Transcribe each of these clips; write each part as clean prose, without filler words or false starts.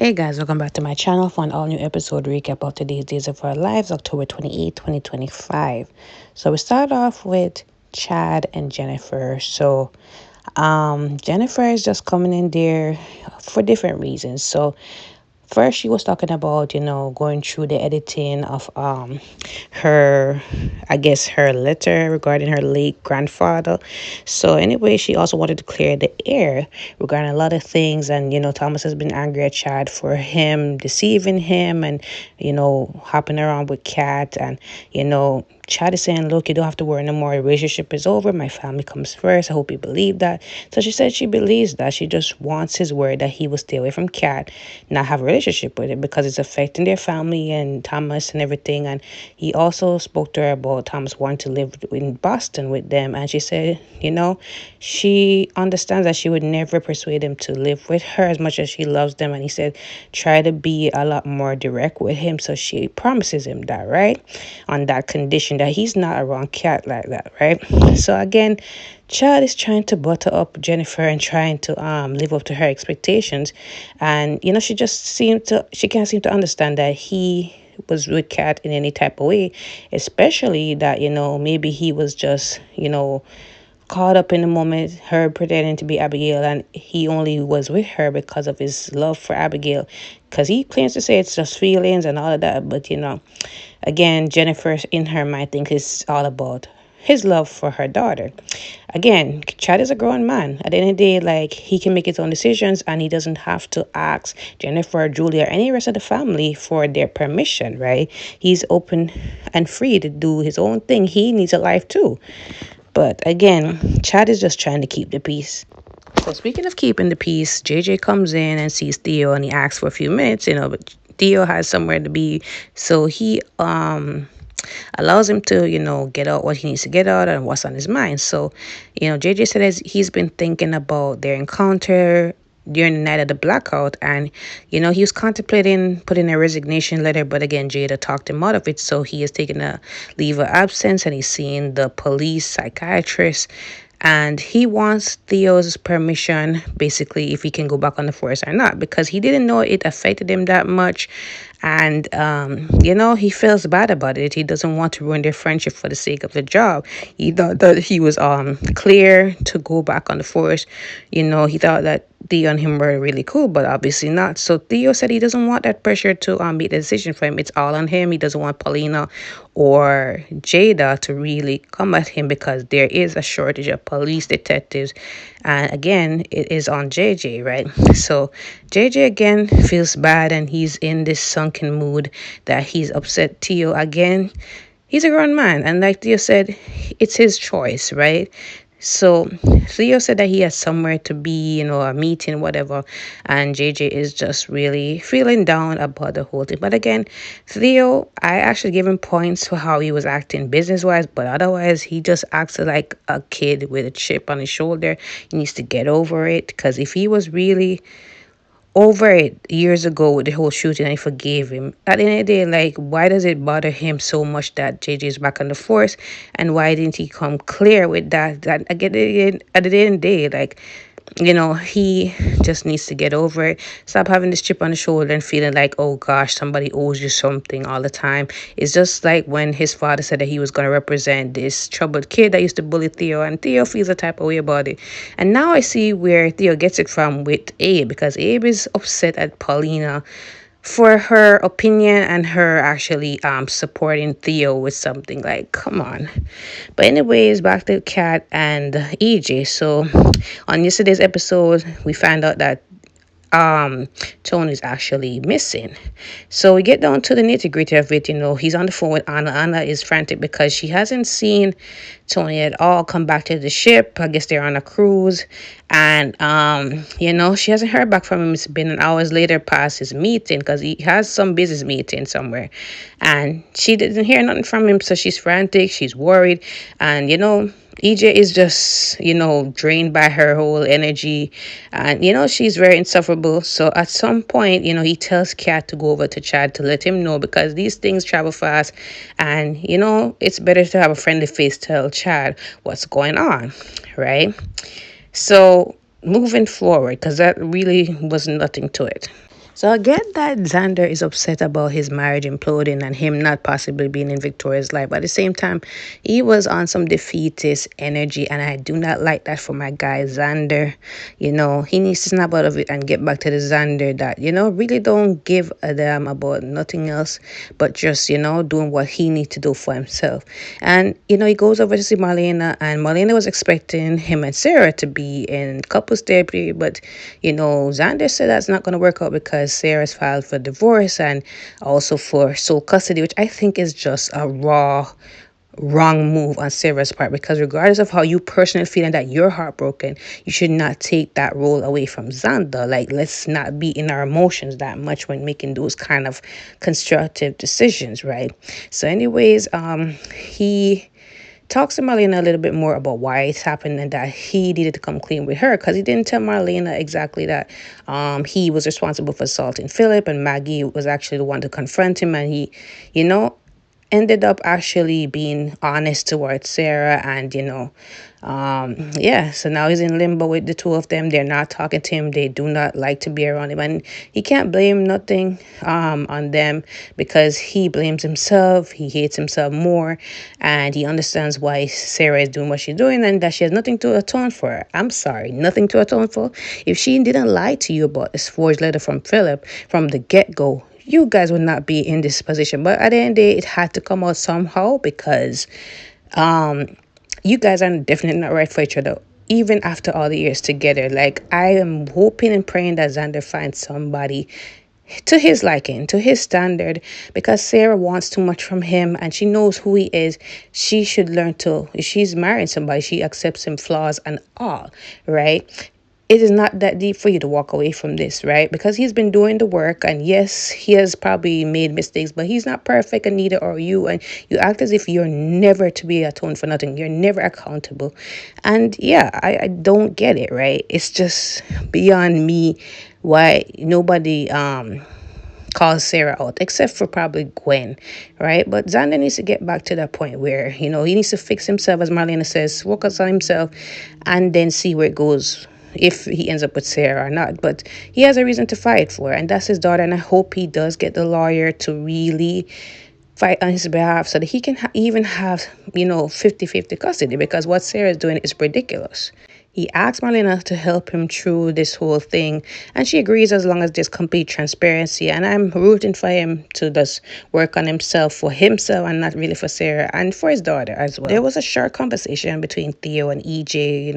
Hey guys, welcome back to my channel for an all new episode recap of today's Days of Our Lives, October 28, 2025. So we start off with Chad and Jennifer. Jennifer is just coming in there for different reasons. So first she was talking about, going through the editing of her, I guess, her letter regarding her late grandfather. So anyway, she also wanted to clear the air regarding a lot of things. And Thomas has been angry at Chad for him deceiving him and hopping around with Kat. And Chad is saying, look, you don't have to worry no more. Your relationship is over. My family comes first. I hope you believe that. So she said she believes that. She just wants his word that he will stay away from Kat, not have a relationship with it because it's affecting their family and Thomas and everything. And he also spoke to her about Thomas wanting to live in Boston with them. And she said, she understands that she would never persuade him to live with her as much as she loves them. And he said, try to be a lot more direct with him. So she promises him that, right? On that condition that he's not around Kat like that, right? So again, Chad is trying to butter up Jennifer and trying to live up to her expectations. And she can't seem to understand that he was with Kat in any type of way, especially that, maybe he was just, caught up in the moment, her pretending to be Abigail, and he only was with her because of his love for Abigail. Because he claims to say it's just feelings and all of that, but again, Jennifer in her mind thinks it's all about his love for her daughter. Again, Chad is a grown man. At the end of the day, like, he can make his own decisions and he doesn't have to ask Jennifer, Julia, or any rest of the family for their permission, right? He's open and free to do his own thing. He needs a life too. But again, Chad is just trying to keep the peace. So speaking of keeping the peace, JJ comes in and sees Theo and he asks for a few minutes, but Theo has somewhere to be. So he allows him to, get out what he needs to get out and what's on his mind. So, JJ said he's been thinking about their encounter during the night of the blackout, and he was contemplating putting a resignation letter, but again, Jada talked him out of it. So he is taking a leave of absence and he's seeing the police psychiatrist, and he wants Theo's permission, basically, if he can go back on the force or not, because he didn't know it affected him that much. And, he feels bad about it. He doesn't want to ruin their friendship for the sake of the job. He thought that he was clear to go back on the force. He thought that Theo and him were really cool, but obviously not. So Theo said he doesn't want that pressure to make the decision for him. It's all on him. He doesn't want Paulina or Jada to really come at him because there is a shortage of police detectives. And again, it is on JJ, right? So JJ again feels bad and he's in this sunken mood that he's upset Theo again. He's a grown man, and like Theo said, it's his choice, right? So Theo said that he has somewhere to be, a meeting, whatever, and JJ is just really feeling down about the whole thing. But again, Theo, I actually gave him points for how he was acting business-wise, but otherwise he just acts like a kid with a chip on his shoulder. He needs to get over it, because if he was really over it years ago with the whole shooting, I forgave him. At the end of the day, like, why does it bother him so much that JJ is back on the force? And why didn't he come clear with that? That again, at the end of the day, like, he just needs to get over it. Stop having this chip on the shoulder and feeling like, oh gosh, somebody owes you something all the time. It's just like when his father said that he was going to represent this troubled kid that used to bully Theo, and Theo feels a type of way about it. And now I see where Theo gets it from with Abe, because Abe is upset at Paulina for her opinion and her actually supporting Theo with something. Like, come on. But anyways, back to Kat and EJ. So on yesterday's episode, we found out that Tony's actually missing. So we get down to the nitty-gritty of it. He's on the phone with Anna. Anna is frantic because she hasn't seen Tony at all come back to the ship. I guess they're on a cruise, and she hasn't heard back from him. It's been an hours later past his meeting, because he has some business meeting somewhere, and she didn't hear nothing from him. So she's frantic, she's worried, and EJ is just, drained by her whole energy, and, she's very insufferable. So at some point, he tells Kat to go over to Chad to let him know, because these things travel fast, and, it's better to have a friendly face tell Chad what's going on, right? So moving forward, because that really was nothing to it. So I get that Xander is upset about his marriage imploding and him not possibly being in Victoria's life. But at the same time, he was on some defeatist energy, and I do not like that for my guy Xander. He needs to snap out of it and get back to the Xander that, really don't give a damn about nothing else but just, doing what he needs to do for himself. And, he goes over to see Marlena, and Marlena was expecting him and Sarah to be in couples therapy, but, Xander said that's not going to work out because Sarah's filed for divorce and also for sole custody, which I think is just a wrong move on Sarah's part, because regardless of how you personally feel and that you're heartbroken, you should not take that role away from Xander. Like, let's not be in our emotions that much when making those kind of constructive decisions, right? So anyways, he talks to Marlena a little bit more about why it's happened and that he needed to come clean with her, because he didn't tell Marlena exactly that he was responsible for assaulting Philip, and Maggie was actually the one to confront him, and he, you know, ended up actually being honest towards Sarah. And yeah, so now he's in limbo with the two of them. They're not talking to him. They do not like to be around him, and he can't blame nothing on them, because he blames himself. He hates himself more, and he understands why Sarah is doing what she's doing and that she has nothing to atone for. I'm sorry, nothing to atone for. If she didn't lie to you about this forged letter from Philip from the get-go, you guys would not be in this position. But at the end of the day, it had to come out somehow, because you guys are definitely not right for each other, even after all the years together. Like, I am hoping and praying that Xander finds somebody to his liking, to his standard, because Sarah wants too much from him and she knows who he is. She should learn to, if she's marrying somebody, she accepts him flaws and all, right? It is not that deep for you to walk away from this, right? Because he's been doing the work, and yes, he has probably made mistakes, but he's not perfect, and neither are you. And you act as if you're never to be atoned for nothing. You're never accountable. And yeah, I don't get it, right? It's just beyond me why nobody calls Sarah out, except for probably Gwen, right? But Xander needs to get back to that point where, he needs to fix himself, as Marlena says, focus on himself, and then see where it goes, if he ends up with Sarah or not. But he has a reason to fight for, and that's his daughter. And I hope he does get the lawyer to really fight on his behalf so that he can even have, 50-50 custody, because what Sarah is doing is ridiculous. He asks Marlena to help him through this whole thing, and she agrees as long as there's complete transparency. And I'm rooting for him to just work on himself, for himself, and not really for Sarah, and for his daughter as well. There was a short conversation between Theo and EJ,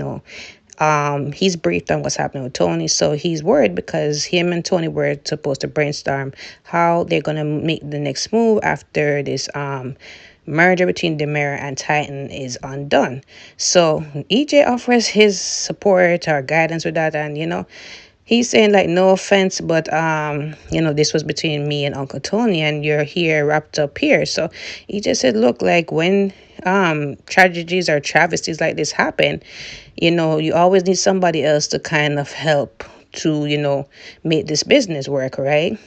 he's briefed on what's happening with Tony, so he's worried because him and Tony were supposed to brainstorm how they're gonna make the next move after this merger between Demira and Titan is undone. So EJ offers his support or guidance with that, and he's saying, like, no offense, but this was between me and Uncle Tony, and you're here wrapped up here. So he just said, look, like, when tragedies or travesties like this happen, you always need somebody else to kind of help to, make this business work, right?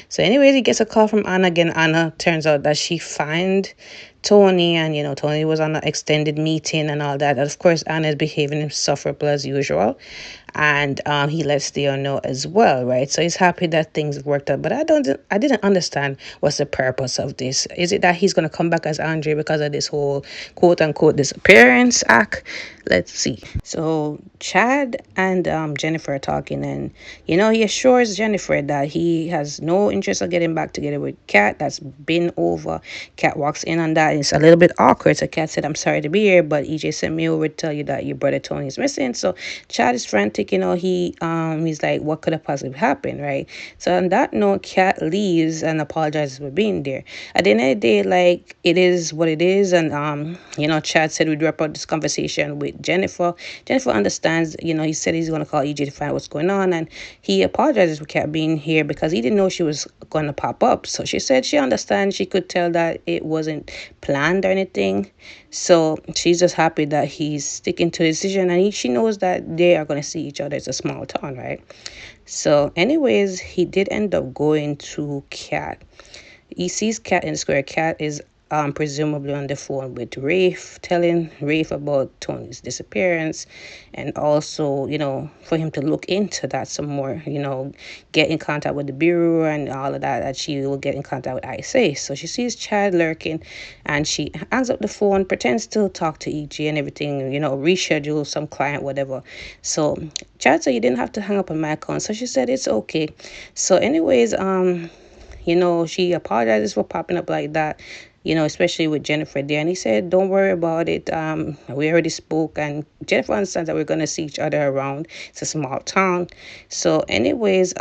So anyways, he gets a call from Anna again. Anna turns out that she find Tony, and Tony was on an extended meeting and all that. And of course, Anna is behaving insufferable as usual, and he lets Theo know as well, right? So he's happy that things worked out, but I didn't understand what's the purpose of this. Is it that he's gonna come back as Andre because of this whole quote unquote disappearance act? Let's see. So Chad and Jennifer are talking, and he assures Jennifer that he has no interest of getting back together with Kat. That's been over. Kat walks in on that. It's a little bit awkward. So Kat said, I'm sorry to be here, but EJ sent me over to tell you that your brother Tony is missing. So Chad is frantic. He's like, what could have possibly happened, right? So on that note, Kat leaves and apologizes for being there. At the end of the day, like, it is what it is. And Chad said we'd wrap up this conversation with Jennifer. Jennifer understands. He said he's gonna call EJ to find out what's going on, and he apologizes for Kat being here because he didn't know she was gonna pop up. So she said she understands. She could tell that it wasn't planned or anything. So she's just happy that he's sticking to his decision, and she knows that they are gonna see each other. It's a small town, right? So anyways, he did end up going to Kat. He sees Kat in the square. Kat is presumably on the phone with Rafe, telling Rafe about Tony's disappearance, and also, for him to look into that some more, get in contact with the bureau and all of that, that she will get in contact with ISA. So she sees Chad lurking, and she hangs up the phone, pretends to talk to EJ and everything, reschedule some client, whatever. So Chad said, you didn't have to hang up on my account. So she said, it's okay. So anyways, she apologizes for popping up like that, especially with Jennifer there. And he said, don't worry about it. We already spoke, and Jennifer understands that we're going to see each other around. It's a small town. So anyways,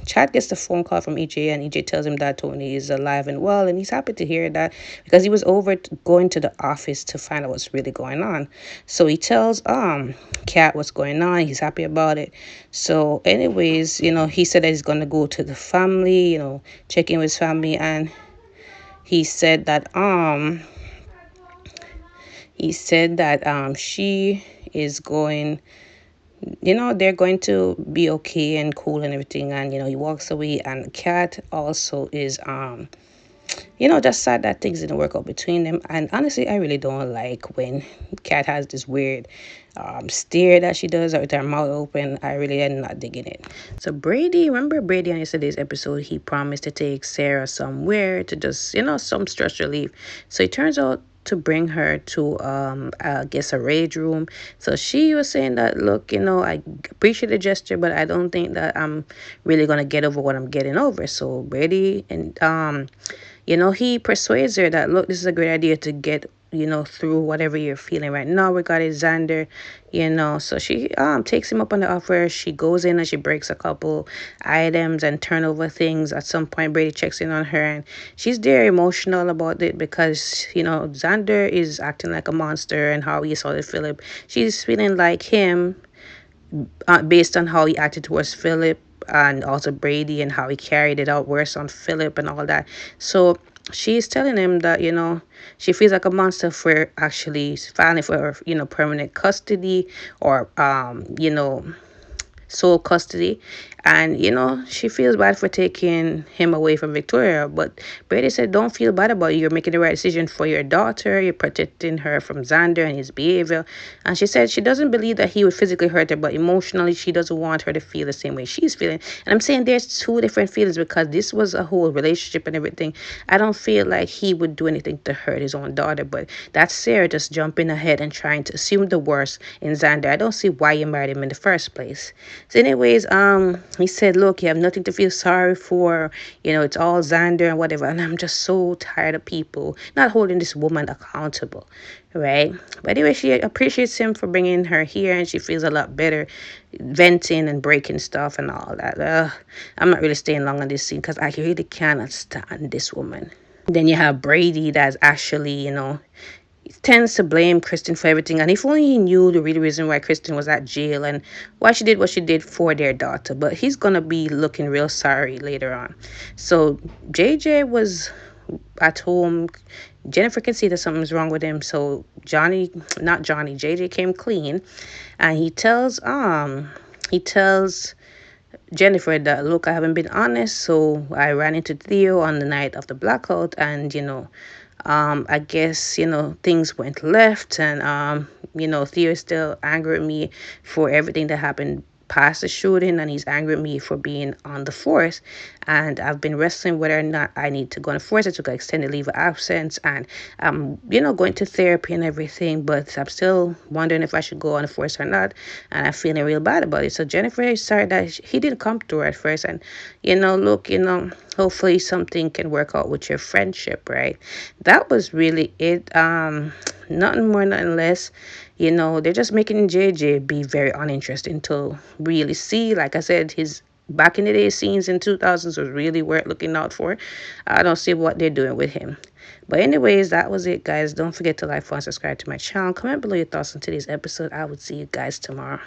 Chad gets the phone call from EJ, and EJ tells him that Tony is alive and well, and he's happy to hear that because he was going to the office to find out what's really going on. So he tells Kat what's going on. He's happy about it. So anyways, he said that he's gonna go to the family, check in with his family, and he said that she is going, they're going to be okay and cool and everything. And he walks away, and Kat also is just sad that things didn't work out between them. And honestly, I really don't like when Kat has this weird stare that she does with her mouth open. I really am not digging it. So Brady, remember Brady on yesterday's episode, he promised to take Sarah somewhere to just, some stress relief. So it turns out to bring her to I guess a rage room. So she was saying that, look, I appreciate the gesture, but I don't think that I'm really gonna get over what I'm getting over. So Brady and he persuades her that, look, this is a great idea to get, through whatever you're feeling right now regarding Xander, So she takes him up on the offer. She goes in and she breaks a couple items and turn over things. At some point, Brady checks in on her, and she's very emotional about it because, Xander is acting like a monster and how he assaulted Philip. She's feeling like him based on how he acted towards Philip and also Brady, and how he carried it out worse on Philip and all that. So she's telling him that, she feels like a monster for actually filing for, permanent custody or, sole custody. And, she feels bad for taking him away from Victoria. But Brady said, don't feel bad about it. You're making the right decision for your daughter. You're protecting her from Xander and his behavior. And she said she doesn't believe that he would physically hurt her, but emotionally, she doesn't want her to feel the same way she's feeling. And I'm saying there's two different feelings because this was a whole relationship and everything. I don't feel like he would do anything to hurt his own daughter, but that's Sarah just jumping ahead and trying to assume the worst in Xander. I don't see why you married him in the first place. So anyways, he said, look, you have nothing to feel sorry for. It's all Xander and whatever. And I'm just so tired of people not holding this woman accountable, right? But anyway, she appreciates him for bringing her here, and she feels a lot better venting and breaking stuff and all that. I'm not really staying long on this scene because I really cannot stand this woman. Then you have Brady that's actually, tends to blame Kristen for everything. And if only he knew the real reason why Kristen was at jail and why she did what she did for their daughter. But he's going to be looking real sorry later on. So JJ was at home. Jennifer can see that something's wrong with him. So JJ came clean. And he tells Jennifer that, look, I haven't been honest. So I ran into Theo on the night of the blackout, and, I guess, things went left, and, Theo is still angry at me for everything that happened past the shooting, and he's angry at me for being on the force. And I've been wrestling whether or not I need to go on the force. I took an extended leave of absence, and I'm, going to therapy and everything, but I'm still wondering if I should go on the force or not, and I'm feeling real bad about it. So Jennifer is sorry that he didn't come to her at first, and, look, hopefully something can work out with your friendship, right? That was really it. Nothing more, nothing less. They're just making JJ be very uninteresting to really see. Like I said, his back in the day scenes in 2000s was really worth looking out for. I don't see what they're doing with him. But anyways, that was it, guys. Don't forget to like, follow, and subscribe to my channel. Comment below your thoughts on today's episode. I will see you guys tomorrow.